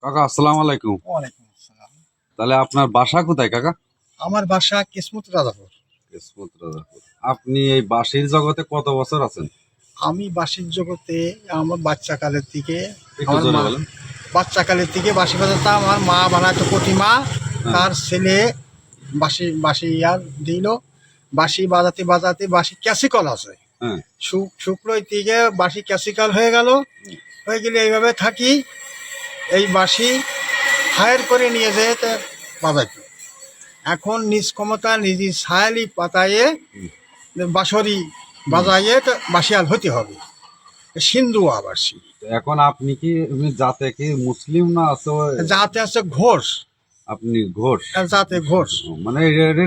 কাকা আসসালামু আলাইকুম। ওয়ালাইকুম আসসালাম। তাহলে আপনার বাসা কোথায় কাকা? আমার বাসা কিসমত রাজাপুর। কিসমত রাজাপুর। আপনি এই বাঁশির জগতে কত বছর আছেন? আমি বাঁশির জগতে আমার বাচ্চাকালের থেকে একটু আমার জোরে মা বলেন। বাচ্চাকালের থেকে বাঁশি বাজাতাম। আমার মা বানাতো প্রতিমা, হ্যাঁ। তার ছেলে বাঁশি বাঁশি আর দিল। বাঁশি বাজাতে বাজাতে বাঁশি ক্যাসিকল আছে, হ্যাঁ। শুক্রই থেকে বাঁশি ক্যাসিকল হয়ে গেল। হয়ে গেলে এইভাবে থাকি। এই বাঁশি হায়ার করে নিয়ে যেয়ে তো বাজাইতো। এখন নিজ ক্ষমতা নিজে ছায়ালি পাতায়ে বাঁশরি বাজাইয়ে তো বাঁশিয়াল হতে হবে। সিন্ধু আবাসী এখন আপনি কি জাতে কি মুসলিম না আছে? যাতে আছে ঘোষ, আপনি ঘোষ? যাতে ঘোষ মানে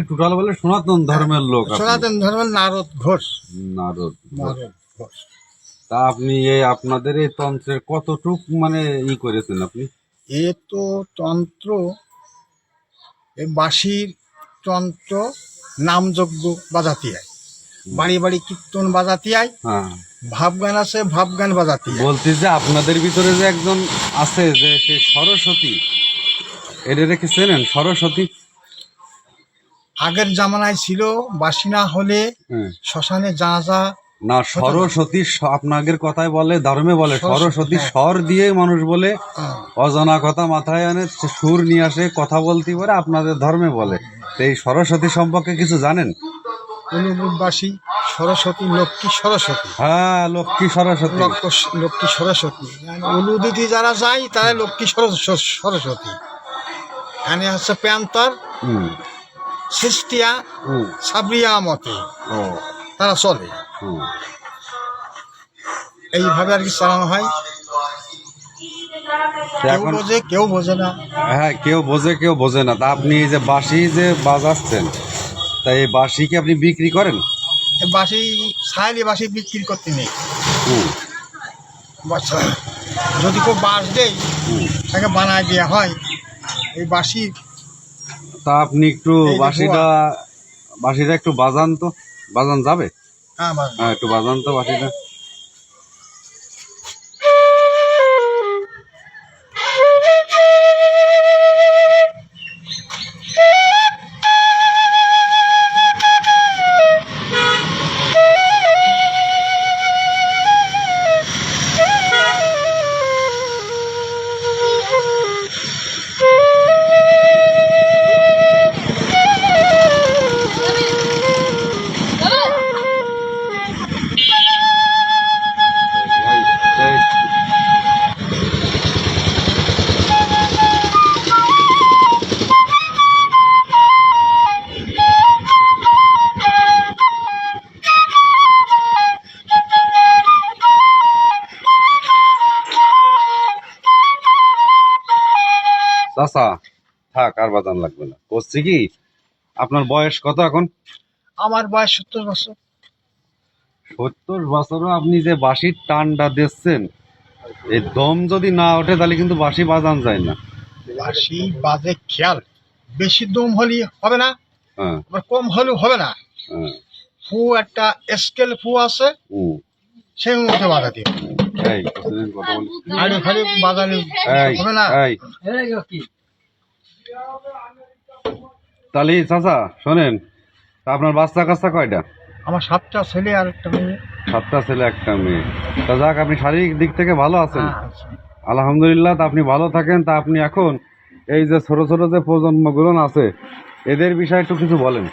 টোটাল বলে সনাতন ধর্মের লোক আপনি? সনাতন ধর্মের নারদ ঘোষ। নারদ ঘোষ। নারদ ঘোষ। তা আপনি এই আপনাদের এই তন্ত্রের কতটুক মানে করেছেন আপনি? এ তো তন্ত্র, এ বাঁশির তন্ত্র নামযজ্ঞ বাজাতে হয়, বাড়ি বাড়ি কীর্তন বাজাতে হয়, হ্যাঁ। ভাবগান আছে ভাবগান বাজাতে হয়। বলছি যে আপনাদের ভিতরে যে একজন আছে যে সে সরস্বতী, এটা রেখে চেনেন সরস্বতী? আগের জামানায় ছিল বাঁশি না হলে শ্মশানে জানাজা না, সরস্বতী আপনাদের কথায় বলে, ধর্মে বলে সরস্বতী স্বর দিয়ে মানুষ বলে, অজানা কথা মাথায় আনে, সুর নিয়ে আসে, কথা বলতে পারে, আপনাদের ধর্মে বলে। তো এই সরস্বতী সম্পর্কে কিছু জানেন? বাসী সরস্বতী, লক্ষ্মী সরস্বতী। হ্যাঁ, লক্ষ্মী সরস্বতী। লক্ষ্মী সরস্বতী উলু দিতে যারা যায় তারা লক্ষ্মী সরস্বতী। এখানে হচ্ছে প্যান্তর, সিস্টিয়া, সাবরিয়া মতে তারা চলে। এইভাবে আর কি চালানো হয়। কেউ বোঝে কেউ বোঝে না। হ্যাঁ, কেউ বোঝে কেউ বোঝে না। তা আপনি যে বাঁশি যে বাজাচ্ছেন, তাই এই বাঁশি কি আপনি বিক্রি করেন? বাঁশি ছায়ালি বাঁশি বিক্রি করতে নেই। যদি কেউ বাঁশ দেয় তাকে বানায় দেওয়া হয় এই বাঁশি। তা আপনি একটু বাঁশিটা একটু বাজান তো, বাজান যাবে? হ্যাঁ, একটু বাজান তো বাঁশিটা। চাচা থাক, আর বাজান লাগবে না। বলছি কি, আপনার বয়স কত এখন? আমার বয়স 70 বছর। 70 বছরও আপনি যে বাঁশির টানটা দিচ্ছেন, এই দম যদি না ওঠে তাহলে কিন্তু বাঁশি বাজান যায় না। বাঁশি বাজে খেয়াল, বেশি দম হলে হবে না, আবার কম হলেও হবে না। ফু একটা স্কেল ফু আছে, সেই মধ্যে বাজাতে খালি বাজালে হবে না। তাহলে চাচা শোনেন, আপনার বাচ্চা কাচ্চা কয়টা? আমার 7টা ছেলে আর একটা মেয়ে। 7টা ছেলে 1টা মেয়ে। তা যাক, আপনি শারীরিক দিক থেকে ভালো আছেন? আলহামদুলিল্লাহ। তা আপনি ভালো থাকেন। তা আপনি এখন এই যে ছোট ছোট যে প্রজন্মগুলো আছে, এদের বিষয়ে একটু কিছু বলেন।